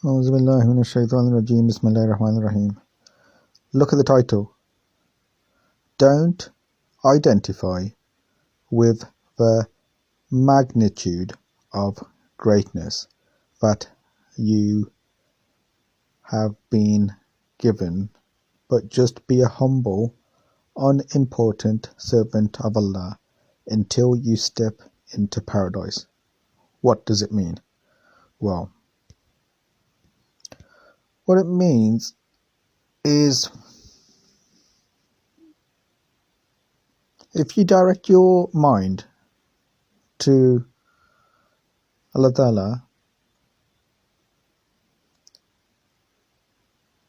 Bismillahirrahmanirrahim. Look at the title. Don't identify with the magnitude of greatness that you have been given, but just be a humble, unimportant servant of Allah until you step into paradise. What does it mean? Well, what it means is if you direct your mind to Allah Ta'ala,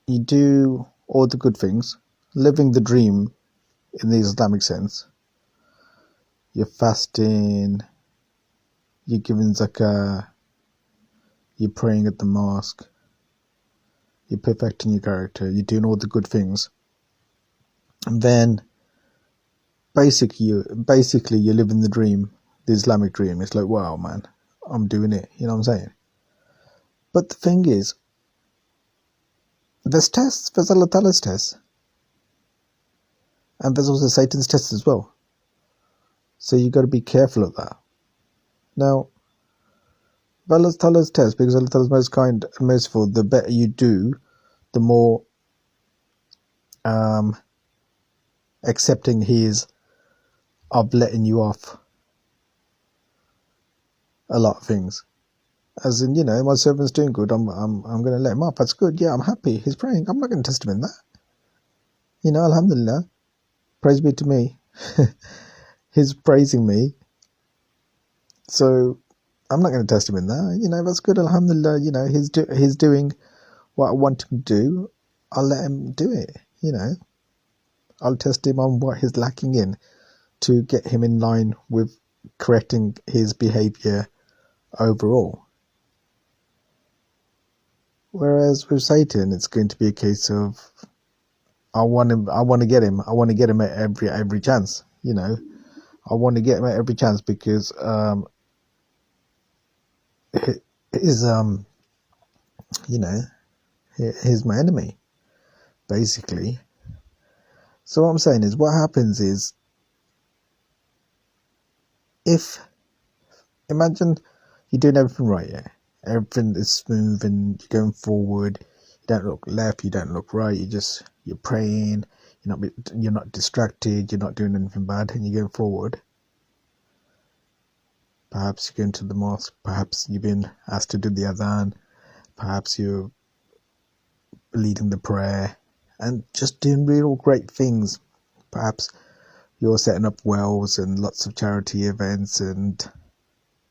you do all the good things, living the dream in the Islamic sense. You're fasting, you're giving zakah, you're praying at the mosque, you're perfecting your character, you're doing all the good things. And then basically you're living the dream, the Islamic dream. It's like, wow, man, I'm doing it. You know what I'm saying? But the thing is, there's tests, there's Allah Ta'ala's tests. And there's also Satan's tests as well. So you got to be careful of that. Now, Allah Ta'ala's test, because Allah Ta'ala is most kind and merciful, the better you do, the more accepting He is of letting you off a lot of things. As in, my servant's doing good, I'm going to let him off. That's good. Yeah, I'm happy. He's praying. I'm not going to test him in that. Alhamdulillah. Praise be to me. He's praising me. So I'm not going to test him in that. That's good. Alhamdulillah. He's doing what I want him to do. I'll let him do it. I'll test him on what he's lacking in to get him in line with correcting his behavior overall. Whereas with Satan, it's going to be a case of I want to get him at every chance. I want to get him at every chance because he's my enemy, basically. So what I'm saying is, what happens is, imagine you're doing everything right, yeah? Everything is smooth and you're going forward. You don't look left, you don't look right. You're praying. You're not distracted. You're not doing anything bad, and you're going forward. Perhaps you're going to the mosque. Perhaps you've been asked to do the adhan. Perhaps you're leading the prayer and just doing real great things. Perhaps you're setting up wells and lots of charity events and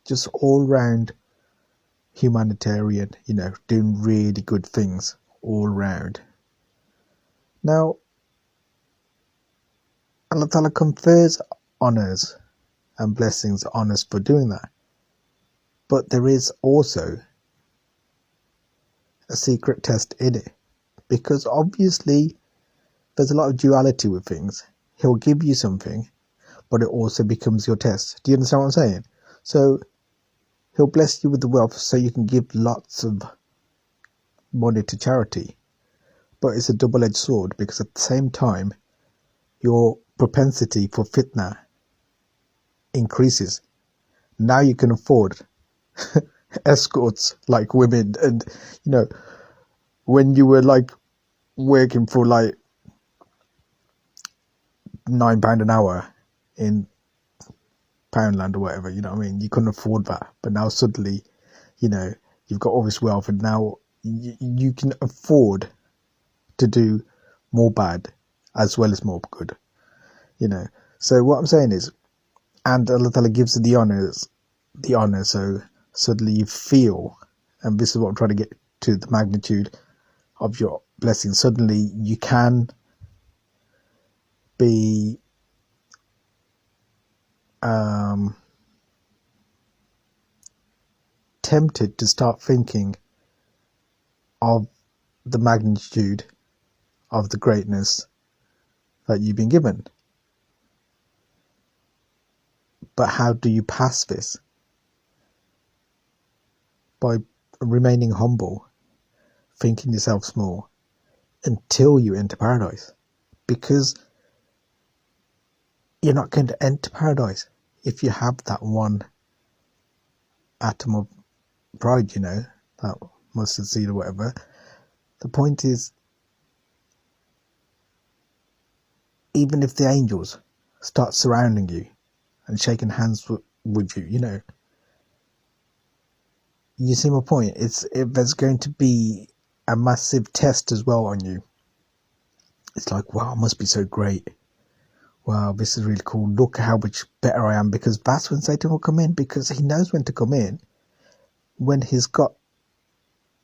just all round humanitarian, doing really good things all round. Now, Allah Ta'ala confers honours and blessings on us for doing that. But there is also a secret test in it. Because obviously there's a lot of duality with things. He'll give you something, but it also becomes your test. Do you understand what I'm saying? So He'll bless you with the wealth so you can give lots of money to charity. But it's a double-edged sword, because at the same time, your propensity for fitna increases. Now you can afford escorts like women. And, when you were working for £9 an hour in Poundland or whatever, you couldn't afford that. But now suddenly, you've got all this wealth, and now you can afford to do more bad as well as more good. So what I'm saying is, and Allah Ta'ala gives the honor, so suddenly you feel, and this is what I'm trying to get to, the magnitude of your blessing. Suddenly you can be tempted to start thinking of the magnitude of the greatness that you've been given. But how do you pass this? By remaining humble thinking yourself small until you enter paradise, because you're not going to enter paradise if you have that one atom of pride, that mustard seed or whatever. The point is, even if the angels start surrounding you and shaking hands with you, you see my point. There's going to be a massive test as well on you. It's like, wow, I must be so great. Wow, this is really cool. Look how much better I am, because that's when Satan will come in, because he knows when to come in, when he's got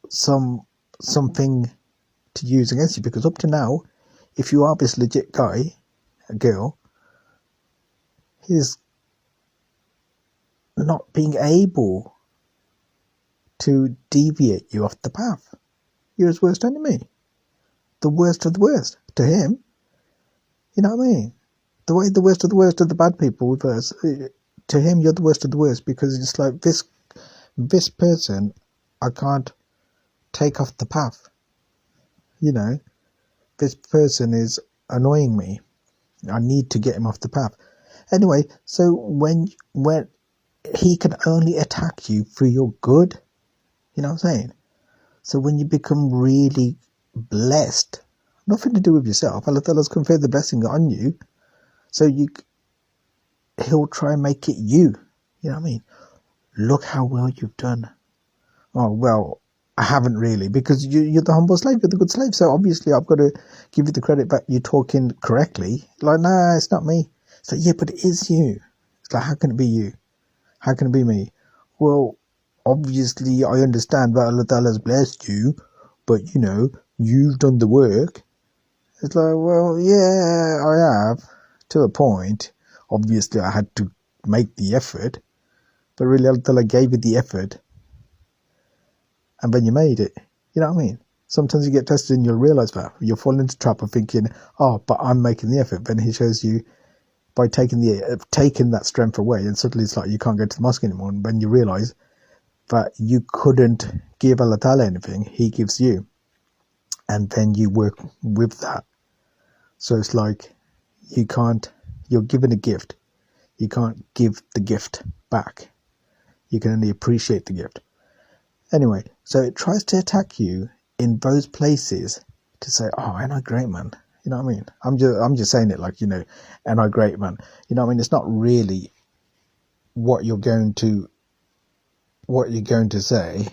something to use against you. Because up to now, if you are this legit guy, a girl, he's not being able to deviate you off the path. You're his worst enemy. The worst of the worst to him. You know what I mean? The worst of the bad people with us. To him, you're the worst of the worst, because it's like, this person I can't take off the path. This person is annoying me. I need to get him off the path. Anyway, so when he can only attack you for your good, you know what I'm saying? So when you become really blessed, nothing to do with yourself, Allah Ta'ala's conferred the blessing on you, so he'll try and make it you. You know what I mean? Look how well you've done. Oh, well, I haven't really, because you're the humble slave, you're the good slave, so obviously I've got to give you the credit that you're talking correctly. Like, nah, it's not me. It's like, yeah, but it is you. It's like, how can it be you? How can it be me? Well, obviously I understand that Allah Ta'ala has blessed you, but you've done the work. It's like, well, yeah, I have, to a point. Obviously I had to make the effort, but really Allah Ta'ala gave you the effort, and then you made it. You know what I mean? Sometimes you get tested and you'll realise that. You'll fall into the trap of thinking, oh, but I'm making the effort. Then he shows you, by taking that strength away, and suddenly it's like you can't go to the mosque anymore. And then you realise that you couldn't give Allah Ta'ala anything, he gives you. And then you work with that. So it's like, you're given a gift. You can't give the gift back. You can only appreciate the gift. Anyway, so it tries to attack you in those places to say, oh, ain't I great, man? You know what I mean? I'm just saying it like, ain't I great, man? You know what I mean? It's not really what you're going to say.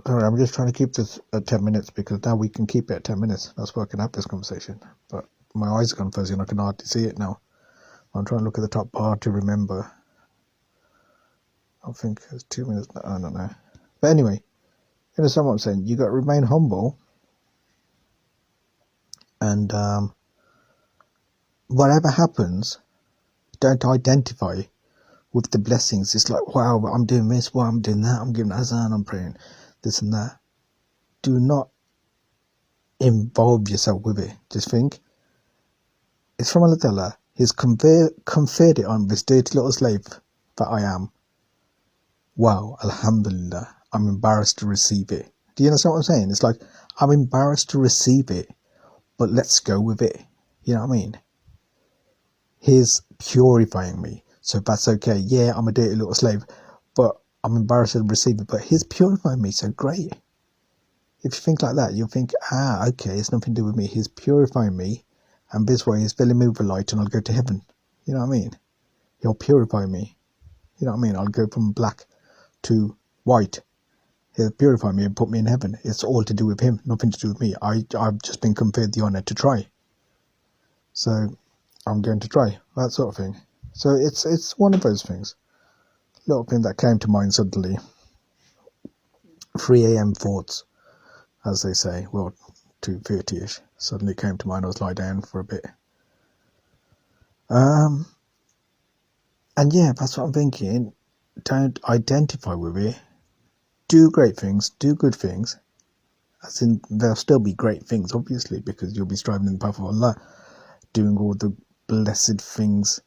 Sorry, I'm just trying to keep this at 10 minutes, because now we can keep it at 10 minutes. That's why I can have this conversation. But my eyes are gone fuzzy and I can hardly see it now. I'm trying to look at the top bar to remember. I think it's 2 minutes. I don't know. But anyway, you understand what I'm saying? You got to remain humble, and whatever happens, don't identify with the blessings. It's like, wow, I'm doing this, wow, I'm doing that, I'm giving azan, I'm praying this and that. Do not involve yourself with it. Just think, it's from Allah Ta'ala. He's conferred it on this dirty little slave that I am. Wow, alhamdulillah, I'm embarrassed to receive it. Do you understand what I'm saying? It's like, I'm embarrassed to receive it, but let's go with it. You know what I mean? He's purifying me, so that's okay. Yeah, I'm a dirty little slave, but I'm embarrassed to receive it, but he's purifying me, so great. If you think like that, you'll think, okay, it's nothing to do with me. He's purifying me, and this way he's filling me with the light, and I'll go to heaven. You know what I mean? He'll purify me. You know what I mean? I'll go from black to white. He'll purify me and put me in heaven. It's all to do with him, nothing to do with me. I've just been conferred the honour to try. So I'm going to try, that sort of thing. So it's one of those things. Little thing that came to mind suddenly. 3 a.m. thoughts, as they say. Well, 2:30ish. Suddenly came to mind. I was lying down for a bit. And yeah, that's what I'm thinking. Don't identify with it. Do great things. Do good things. As in, there'll still be great things, obviously, because you'll be striving in the path of Allah, doing all the blessed things,